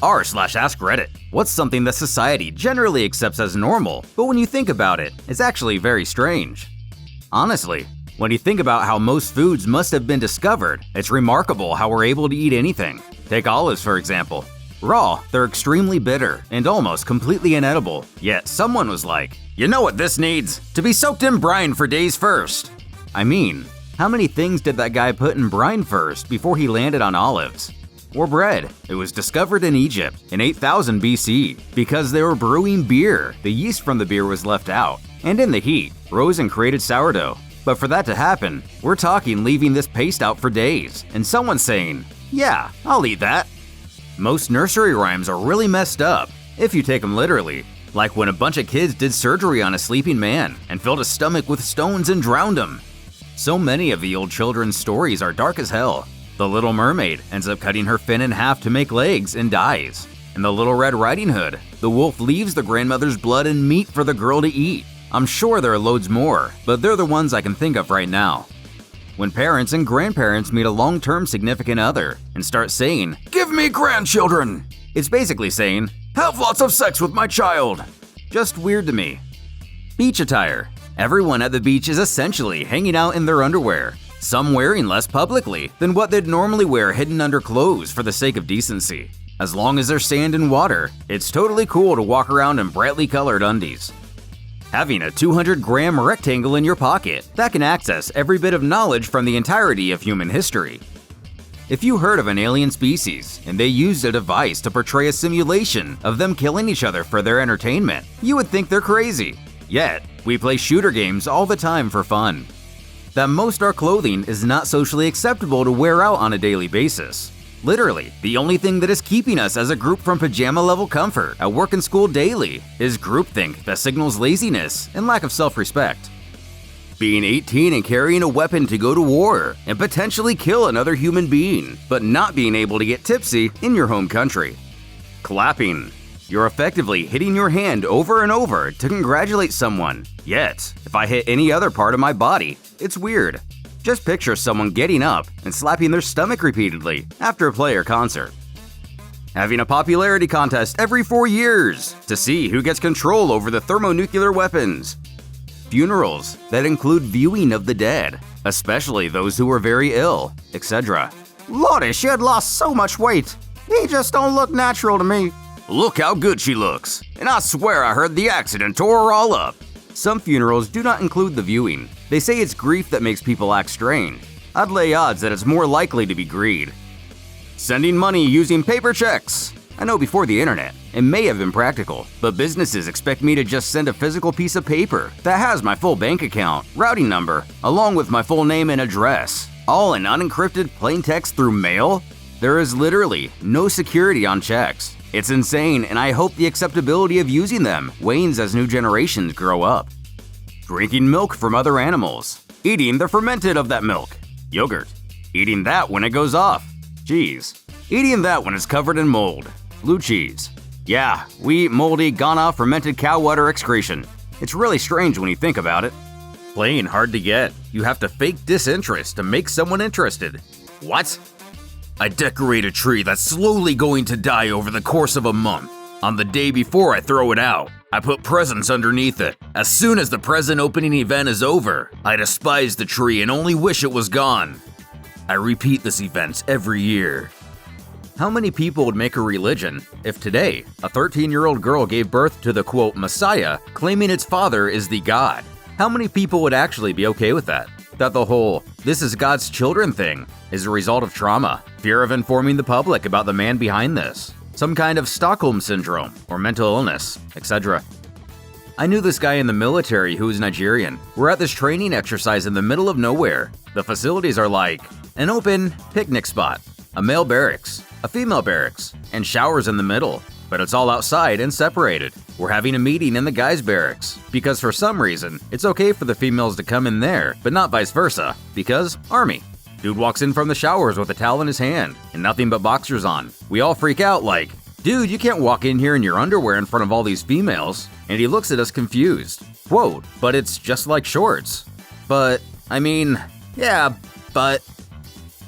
r/AskReddit. What's something that society generally accepts as normal, but when you think about it, it's actually very strange? Honestly, when you think about how most foods must have been discovered, it's remarkable how we're able to eat anything. Take olives, for example. Raw, they're extremely bitter and almost completely inedible. Yet someone was like, you know what this needs? To be soaked in brine for days first. I mean, how many things did that guy put in brine first before he landed on olives? Or bread. It was discovered in Egypt in 8000 BC because they were brewing beer. The yeast from the beer was left out, and in the heat, rose and created sourdough. But for that to happen, we're talking leaving this paste out for days, and someone saying, yeah, I'll eat that. Most nursery rhymes are really messed up, if you take them literally, like when a bunch of kids did surgery on a sleeping man and filled his stomach with stones and drowned him. So many of the old children's stories are dark as hell. The Little Mermaid ends up cutting her fin in half to make legs and dies. In The Little Red Riding Hood, the wolf leaves the grandmother's blood and meat for the girl to eat. I'm sure there are loads more, but they're the ones I can think of right now. When parents and grandparents meet a long-term significant other and start saying, "Give me grandchildren," it's basically saying, "Have lots of sex with my child." Just weird to me. Beach attire. Everyone at the beach is essentially hanging out in their underwear, some wearing less publicly than what they'd normally wear hidden under clothes for the sake of decency. As long as there's sand and water, it's totally cool to walk around in brightly colored undies. Having a 200-gram rectangle in your pocket that can access every bit of knowledge from the entirety of human history. If you heard of an alien species and they used a device to portray a simulation of them killing each other for their entertainment, you would think they're crazy. Yet, we play shooter games all the time for fun. That most our clothing is not socially acceptable to wear out on a daily basis. Literally, the only thing that is keeping us as a group from pajama-level comfort at work and school daily is groupthink that signals laziness and lack of self-respect. Being 18 and carrying a weapon to go to war and potentially kill another human being, but not being able to get tipsy in your home country. Clapping. You're effectively hitting your hand over and over to congratulate someone. Yet, if I hit any other part of my body, it's weird. Just picture someone getting up and slapping their stomach repeatedly after a play or concert. Having a popularity contest every 4 years to see who gets control over the thermonuclear weapons. Funerals that include viewing of the dead, especially those who are very ill, etc. Lordy, she had lost so much weight. He just don't look natural to me. Look how good she looks, and I swear I heard the accident tore her all up. Some funerals do not include the viewing. They say it's grief that makes people act strange. I'd lay odds that it's more likely to be greed. Sending money using paper checks. I know before the internet, it may have been practical, but businesses expect me to just send a physical piece of paper that has my full bank account, routing number, along with my full name and address, all in unencrypted plain text through mail? There is literally no security on checks. It's insane, and I hope the acceptability of using them wanes as new generations grow up. Drinking milk from other animals. Eating the fermented of that milk. Yogurt. Eating that when it goes off. Cheese. Eating that when it's covered in mold. Blue cheese. Yeah, we eat moldy, gone-off fermented cow udder excretion. It's really strange when you think about it. Playing hard to get. You have to fake disinterest to make someone interested. What? I decorate a tree that's slowly going to die over the course of a month. On the day before I throw it out, I put presents underneath it. As soon as the present opening event is over, I despise the tree and only wish it was gone. I repeat this event every year. How many people would make a religion if today a 13-year-old girl gave birth to the quote Messiah, claiming its father is the God? How many people would actually be okay with that? That the whole "this is God's children" thing is a result of trauma, fear of informing the public about the man behind this, some kind of Stockholm syndrome or mental illness, etc. I knew this guy in the military who was Nigerian. We're at this training exercise in the middle of nowhere. The facilities are like an open picnic spot, a male barracks, a female barracks, and showers in the middle, but it's all outside and separated. We're having a meeting in the guys' barracks, because for some reason, it's okay for the females to come in there, but not vice versa, because Army. Dude walks in from the showers with a towel in his hand, and nothing but boxers on. We all freak out like, dude, you can't walk in here in your underwear in front of all these females, and he looks at us confused. Quote, but it's just like shorts. But, I mean, yeah, but...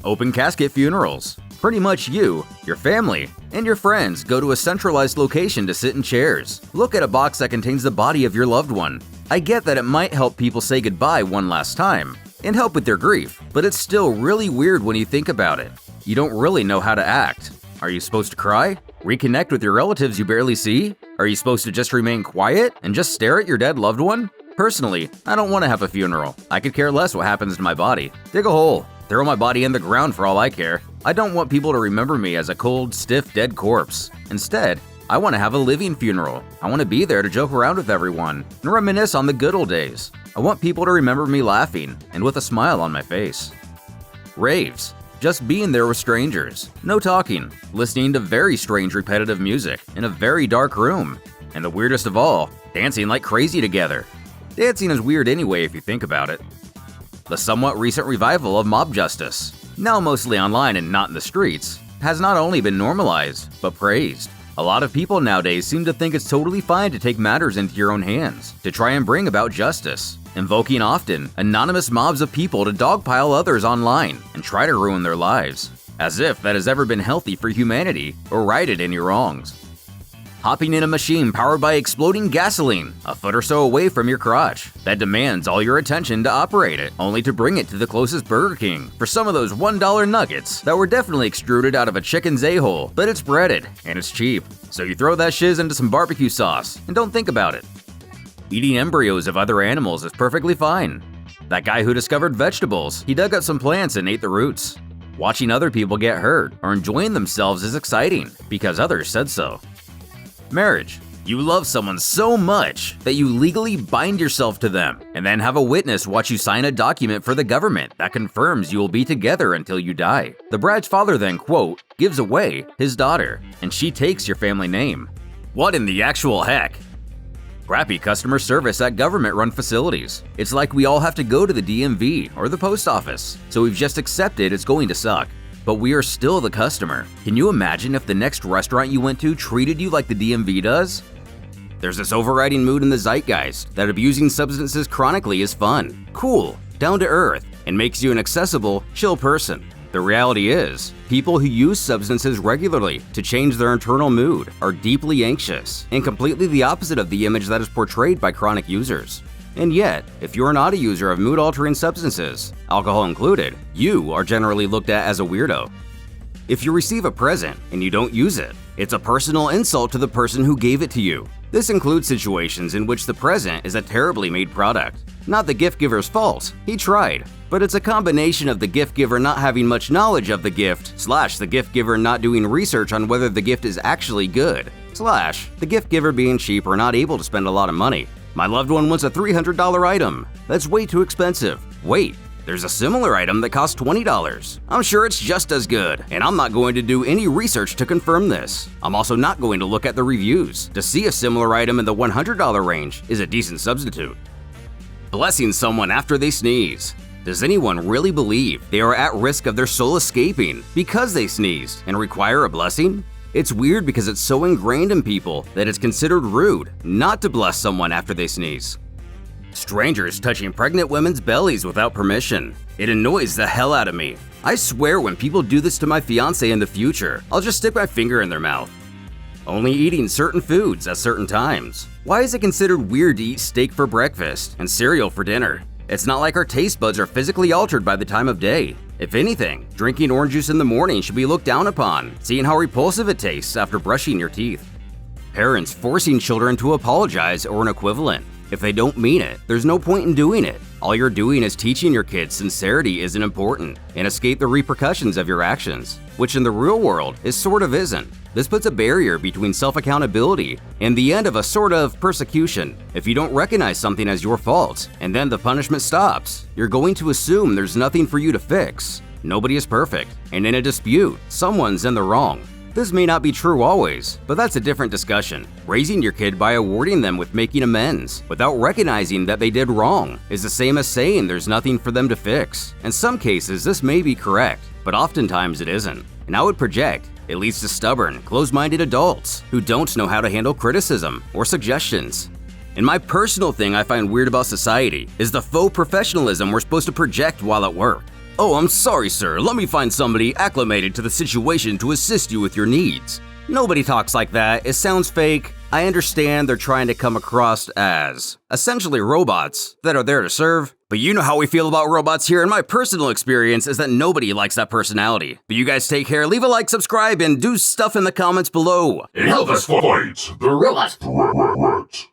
Open casket funerals. Pretty much you, your family, and your friends go to a centralized location to sit in chairs. Look at a box that contains the body of your loved one. I get that it might help people say goodbye one last time and help with their grief, but it's still really weird when you think about it. You don't really know how to act. Are you supposed to cry? Reconnect with your relatives you barely see? Are you supposed to just remain quiet and just stare at your dead loved one? Personally, I don't want to have a funeral. I could care less what happens to my body. Dig a hole. Throw my body in the ground for all I care. I don't want people to remember me as a cold, stiff, dead corpse. Instead, I want to have a living funeral. I want to be there to joke around with everyone and reminisce on the good old days. I want people to remember me laughing and with a smile on my face. Raves. Just being there with strangers. No talking. Listening to very strange repetitive music in a very dark room. And the weirdest of all, dancing like crazy together. Dancing is weird anyway if you think about it. The somewhat recent revival of mob justice, now mostly online and not in the streets, has not only been normalized, but praised. A lot of people nowadays seem to think it's totally fine to take matters into your own hands, to try and bring about justice, invoking often anonymous mobs of people to dogpile others online and try to ruin their lives, as if that has ever been healthy for humanity or righted any wrongs. Hopping in a machine powered by exploding gasoline a foot or so away from your crotch that demands all your attention to operate it, only to bring it to the closest Burger King for some of those $1 nuggets that were definitely extruded out of a chicken's a-hole, but it's breaded and it's cheap. So you throw that shiz into some barbecue sauce and don't think about it. Eating embryos of other animals is perfectly fine. That guy who discovered vegetables, he dug up some plants and ate the roots. Watching other people get hurt or enjoying themselves is exciting because others said so. Marriage. You love someone so much that you legally bind yourself to them and then have a witness watch you sign a document for the government that confirms you will be together until you die. The bride's father then, quote, gives away his daughter, and she takes your family name. What in the actual heck? Crappy customer service at government-run facilities. It's like we all have to go to the DMV or the post office, so we've just accepted it's going to suck. But we are still the customer. Can you imagine if the next restaurant you went to treated you like the DMV does? There's this overriding mood in the zeitgeist that abusing substances chronically is fun, cool, down to earth, and makes you an accessible, chill person. The reality is, people who use substances regularly to change their internal mood are deeply anxious and completely the opposite of the image that is portrayed by chronic users. And yet, if you're not a user of mood-altering substances, alcohol included, you are generally looked at as a weirdo. If you receive a present and you don't use it, it's a personal insult to the person who gave it to you. This includes situations in which the present is a terribly made product. Not the gift giver's fault, he tried, but it's a combination of the gift giver not having much knowledge of the gift, / the gift giver not doing research on whether the gift is actually good, / the gift giver being cheap or not able to spend a lot of money. My loved one wants a $300 item. That's way too expensive. Wait, there's a similar item that costs $20. I'm sure it's just as good, and I'm not going to do any research to confirm this. I'm also not going to look at the reviews to see if a similar item in the $100 range is a decent substitute. Blessing someone after they sneeze. Does anyone really believe they are at risk of their soul escaping because they sneezed and require a blessing? It's weird because it's so ingrained in people that it's considered rude not to bless someone after they sneeze. Strangers touching pregnant women's bellies without permission. It annoys the hell out of me. I swear when people do this to my fiance in the future, I'll just stick my finger in their mouth. Only eating certain foods at certain times. Why is it considered weird to eat steak for breakfast and cereal for dinner? It's not like our taste buds are physically altered by the time of day. If anything, drinking orange juice in the morning should be looked down upon, seeing how repulsive it tastes after brushing your teeth. Parents forcing children to apologize or an equivalent. If they don't mean it, there's no point in doing it. All you're doing is teaching your kids sincerity isn't important and escape the repercussions of your actions, which in the real world is sort of isn't. This puts a barrier between self-accountability and the end of a sort of persecution. If you don't recognize something as your fault and then the punishment stops, you're going to assume there's nothing for you to fix. Nobody is perfect, and in a dispute, someone's in the wrong. This may not be true always, but that's a different discussion. Raising your kid by awarding them with making amends without recognizing that they did wrong is the same as saying there's nothing for them to fix. In some cases, this may be correct, but oftentimes it isn't. And I would project it leads to stubborn, closed-minded adults who don't know how to handle criticism or suggestions. And my personal thing I find weird about society is the faux professionalism we're supposed to project while at work. "Oh, I'm sorry, sir. Let me find somebody acclimated to the situation to assist you with your needs." Nobody talks like that. It sounds fake. I understand they're trying to come across as essentially robots that are there to serve. But you know how we feel about robots here, and my personal experience is that nobody likes that personality. But you guys take care, leave a like, subscribe, and do stuff in the comments below. And help us fight the robot.